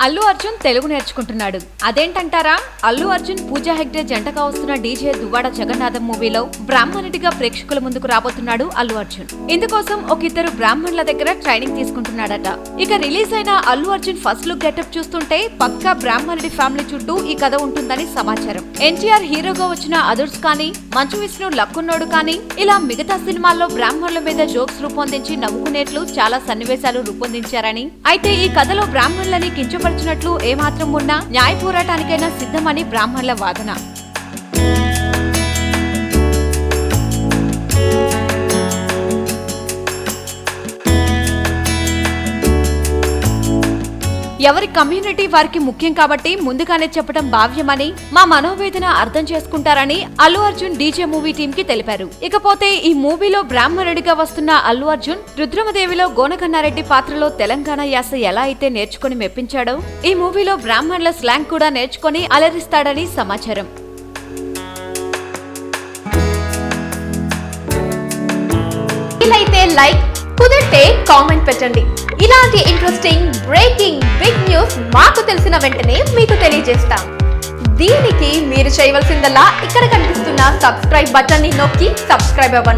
అల్లు అర్జున్ తెలుగు నేర్చుకుంటున్నాడు. అదేంటంటారా? అల్లు అర్జున్ పూజా హెగ్డే జంటగా వస్తున్న డీజే దువ్వాడ జగన్నాథం మూవీలో బ్రాహ్మణుడిగా ప్రేక్షకుల ముందుకు రాబోతున్నాడు అల్లు అర్జున్. ఇందుకోసం ఒక ఇద్దరు బ్రాహ్మణుల దగ్గర ట్రైనింగ్ తీసుకుంటున్నాడట. ఇక రిలీజ్ అయిన Allu Arjun first look getup చూస్తుంటే పక్కా బ్రాహ్మణుడి ఫ్యామిలీ చుట్టూ ఈ కథ ఉంటుందని సమాచారం. ఎన్టీఆర్ హీరోగా వచ్చిన అదుర్స్ కానీ, మంచు విష్ణు లక్కున్నోడు కానీ ఇలా మిగతా సినిమాల్లో బ్రాహ్మణుల మీద జోక్స్ రూపొందించి నవ్వుకునేట్లు చాలా సన్నివేశాలు రూపొందించారని, అయితే ఈ కథలో బ్రాహ్మణులని కించపరిచినట్లు ఏమాత్రం ఉన్నా న్యాయ పోరాటానికైనా సిద్ధమని బ్రాహ్మణుల వాదన. ఎవరి కమ్యూనిటీ వారికి ముఖ్యం కాబట్టి ముందుగానే చెప్పడం భావ్యమని, మా మనోవేదన అర్థం చేసుకుంటారని Allu Arjun DJ movie team కి తెలిపారు. ఇకపోతే ఈ మూవీలో బ్రాహ్మణుడిగా వస్తున్న అల్లు అర్జున్ రుద్రమదేవిలో గోనకన్నారెడ్డి పాత్రలో తెలంగాణ యాస ఎలా అయితే నేర్చుకుని మెప్పించాడో, ఈ మూవీలో బ్రాహ్మణుల స్లాంగ్ కూడా నేర్చుకుని అలరిస్తాడని సమాచారం. కుదిరితే కామెంట్ పెట్టండి. ఇలాంటి ఇంట్రెస్టింగ్ బ్రేకింగ్ బిగ్ న్యూస్ మాకు తెలిసిన వెంటనే మీకు తెలియజేస్తాం. దీనికి మీరు చేయవలసిందల్లా ఇక్కడ కనిపిస్తున్న సబ్స్క్రైబ్ బటన్ ని నొక్కి సబ్స్క్రైబ్ అవ్వండి.